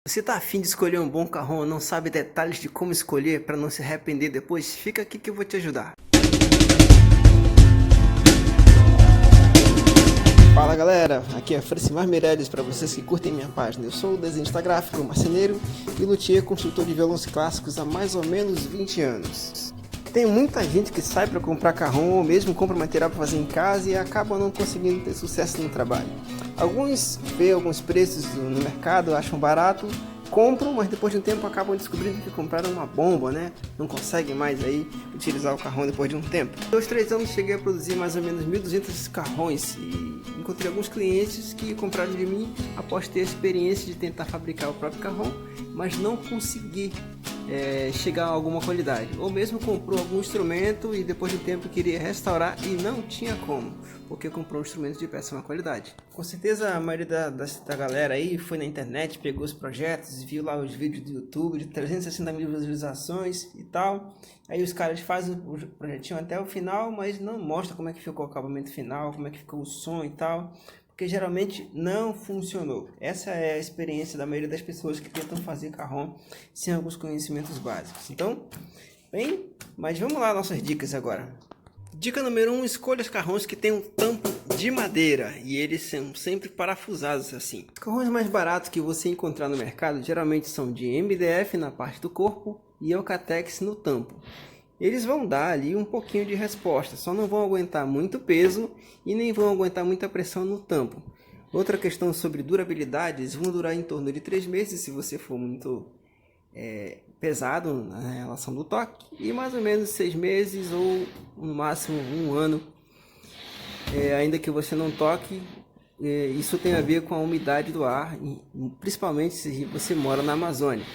Você tá afim de escolher um bom carrão, não sabe detalhes de como escolher para não se arrepender depois? Fica aqui que eu vou te ajudar. Fala galera, aqui é Francimar Meirelles para vocês que curtem minha página. Eu sou o desenhista gráfico, marceneiro e luthier construtor de violões clássicos há mais ou menos 20 anos. Tem muita gente que sai para comprar carrão ou mesmo compra material para fazer em casa e acaba não conseguindo ter sucesso no trabalho. Alguns veem alguns preços no mercado, acham barato, compram, mas depois de um tempo acabam descobrindo que compraram uma bomba, né? Não conseguem mais aí utilizar o carrão depois de um tempo. Em 2-3 anos cheguei a produzir mais ou menos 1.200 carrões e encontrei alguns clientes que compraram de mim após ter a experiência de tentar fabricar o próprio carrão, mas não consegui chegar a alguma qualidade, ou mesmo comprou algum instrumento e depois de um tempo queria restaurar e não tinha como, porque comprou um instrumento de péssima qualidade. Com certeza a maioria da galera aí foi na internet, pegou os projetos, viu lá os vídeos do YouTube de 360 mil visualizações e tal, aí os caras fazem o projetinho até o final, mas não mostra como é que ficou o acabamento final, como é que ficou o som e tal, porque geralmente não funcionou. Essa é a experiência da maioria das pessoas que tentam fazer carrão sem alguns conhecimentos básicos. Então, bem, mas vamos lá, nossas dicas agora. Dica número 1, escolha os carrões que tenham tampo de madeira e eles são sempre parafusados assim. Os carrões mais baratos que você encontrar no mercado geralmente são de MDF na parte do corpo e Eucatex no tampo. Eles vão dar ali um pouquinho de resposta, só não vão aguentar muito peso e nem vão aguentar muita pressão no tampo. Outra questão sobre durabilidade, eles vão durar em torno de 3 meses se você for muito pesado na relação do toque, e mais ou menos 6 meses ou no máximo 1 ano, ainda que você não toque. Isso tem a ver com a umidade do ar, principalmente se você mora na Amazônia.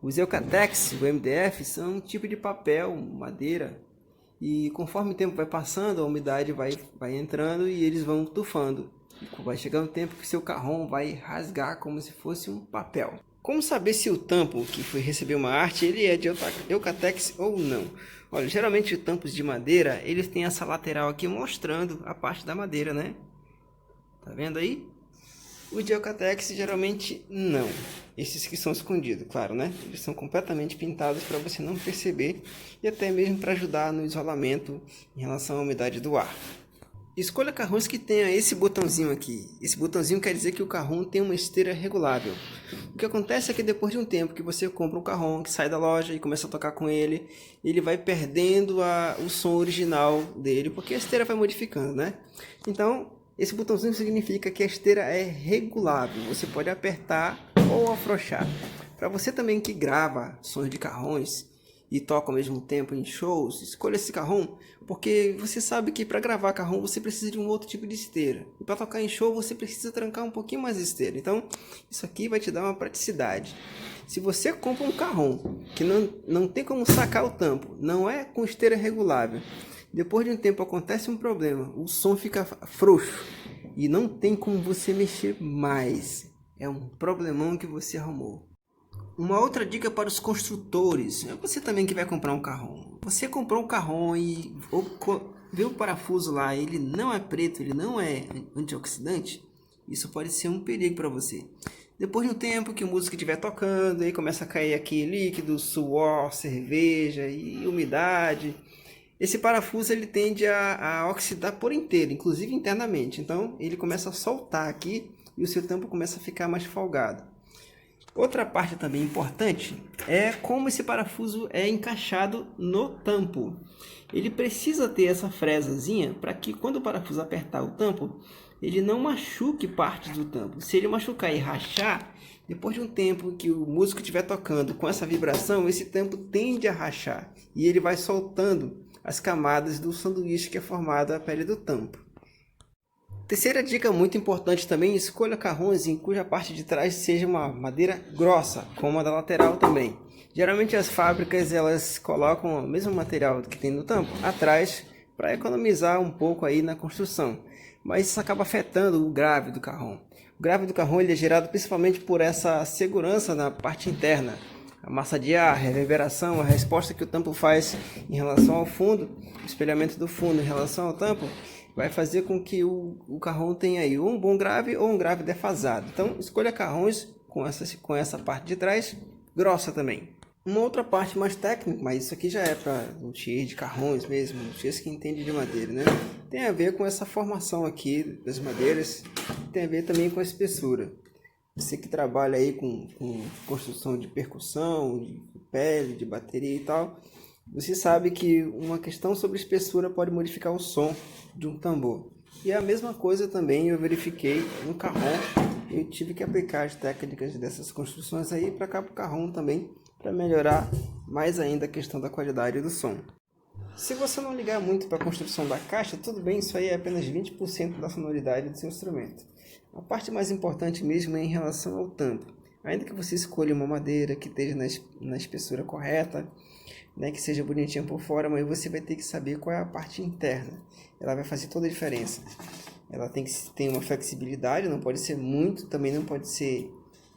Os Eucatex, o MDF, são um tipo de papel, madeira, e conforme o tempo vai passando, a umidade vai entrando e eles vão tufando. Vai chegar um tempo que seu carrão vai rasgar como se fosse um papel. Como saber se o tampo que foi receber uma arte ele é de Eucatex ou não? Olha, geralmente os tampos de madeira, eles têm essa lateral aqui mostrando a parte da madeira, né? Tá vendo aí? O de Eucatex geralmente não. Esses que são escondidos, claro, né? Eles são completamente pintados para você não perceber e até mesmo para ajudar no isolamento em relação à umidade do ar. Escolha carrões que tenha esse botãozinho aqui. Esse botãozinho quer dizer que o carrão tem uma esteira regulável. O que acontece é que depois de um tempo que você compra um carrão, que sai da loja e começa a tocar com ele, ele vai perdendo o som original dele, porque a esteira vai modificando, né? Então, esse botãozinho significa que a esteira é regulável, você pode apertar ou afrouxar. Para você também que grava sons de carrões e toca ao mesmo tempo em shows, escolha esse carrão, porque você sabe que para gravar carrão você precisa de um outro tipo de esteira. E para tocar em show você precisa trancar um pouquinho mais de esteira. Então isso aqui vai te dar uma praticidade. Se você compra um carrão que não tem como sacar o tampo, não é com esteira regulável, depois de um tempo acontece um problema, o som fica frouxo e não tem como você mexer mais. É um problemão que você arrumou. Uma outra dica para os construtores, é você também que vai comprar um carrão. Você comprou um carrão e vê o parafuso lá, ele não é preto, ele não é antioxidante, isso pode ser um perigo para você. Depois de um tempo que a música estiver tocando, aí começa a cair aqui líquido, suor, cerveja e umidade. Esse parafuso ele tende a oxidar por inteiro, inclusive internamente. Então ele começa a soltar aqui e o seu tampo começa a ficar mais folgado. Outra parte também importante é como esse parafuso é encaixado no tampo. Ele precisa ter essa fresazinha para que quando o parafuso apertar o tampo, ele não machuque partes do tampo. Se ele machucar e rachar, depois de um tempo que o músico estiver tocando com essa vibração, esse tampo tende a rachar e ele vai soltando as camadas do sanduíche que é formado a pele do tampo. Terceira dica muito importante também, escolha carrões em cuja parte de trás seja uma madeira grossa, como a da lateral também. Geralmente as fábricas elas colocam o mesmo material que tem no tampo atrás para economizar um pouco aí na construção, mas isso acaba afetando o grave do carrão. O grave do carrão ele é gerado principalmente por essa segurança na parte interna. A massa de ar, a reverberação, a resposta que o tampo faz em relação ao fundo, o espelhamento do fundo em relação ao tampo, vai fazer com que o carrão tenha aí um bom grave ou um grave defasado. Então, escolha carrões com essa parte de trás grossa também. Uma outra parte mais técnica, mas isso aqui já é para luthier de carrões mesmo, luthiers que entendem de madeira, né? Tem a ver com essa formação aqui das madeiras, tem a ver também com a espessura. Você que trabalha aí com construção de percussão, de pele, de bateria e tal, você sabe que uma questão sobre espessura pode modificar o som de um tambor. E a mesma coisa também eu verifiquei no carrom, eu tive que aplicar as técnicas dessas construções aí para cá para o carrom também, para melhorar mais ainda a questão da qualidade do som. Se você não ligar muito para a construção da caixa, tudo bem, isso aí é apenas 20% da sonoridade do seu instrumento. A parte mais importante mesmo é em relação ao tampo. Ainda que você escolha uma madeira que esteja na espessura correta, né, que seja bonitinha por fora, mas você vai ter que saber qual é a parte interna. Ela vai fazer toda a diferença. Ela tem que ter uma flexibilidade, não pode ser muito, também não pode ser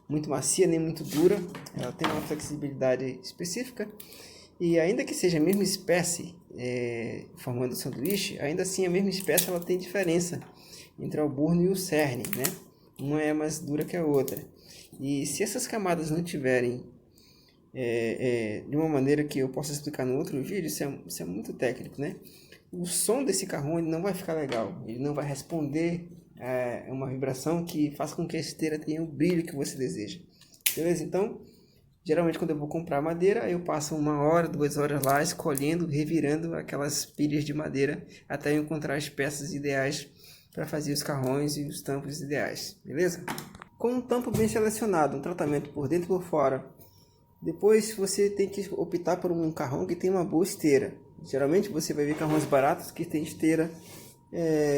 muito macia nem muito dura. Ela tem uma flexibilidade específica. E ainda que seja a mesma espécie formando o sanduíche, ainda assim a mesma espécie ela tem diferença entre o alburno e o cerne, né? Uma é mais dura que a outra. E se essas camadas não tiverem de uma maneira que eu possa explicar no outro vídeo, isso é muito técnico, né? O som desse carrom ele não vai ficar legal, ele não vai responder a uma vibração que faça com que a esteira tenha o brilho que você deseja. Beleza? Então, geralmente quando eu vou comprar madeira, eu passo 1 hora, 2 horas lá escolhendo, revirando aquelas pilhas de madeira até eu encontrar as peças ideais para fazer os carrões e os tampos ideais, beleza? Com um tampo bem selecionado, um tratamento por dentro e por fora, depois você tem que optar por um carrão que tem uma boa esteira. Geralmente você vai ver carrões baratos que tem esteira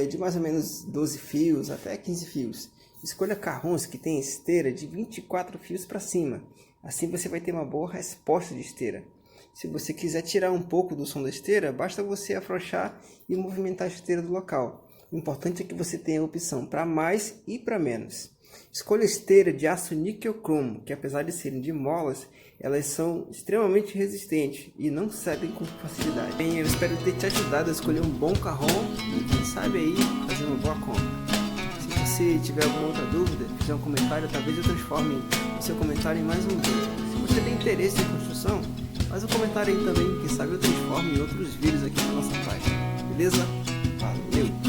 de mais ou menos 12 fios até 15 fios. Escolha carrões que tem esteira de 24 fios para cima. Assim você vai ter uma boa resposta de esteira. Se você quiser tirar um pouco do som da esteira, basta você afrouxar e movimentar a esteira do local. O importante é que você tenha a opção para mais e para menos. Escolha esteira de aço níquel cromo, que apesar de serem de molas, elas são extremamente resistentes e não cedem com facilidade. Bem, eu espero ter te ajudado a escolher um bom carrom e quem sabe aí fazer uma boa compra. Se você tiver alguma outra dúvida, fizer um comentário, talvez eu transforme o seu comentário em mais um vídeo. Se você tem interesse em construção, faz um comentário aí também, quem sabe eu transforme em outros vídeos aqui na nossa página. Beleza? Valeu!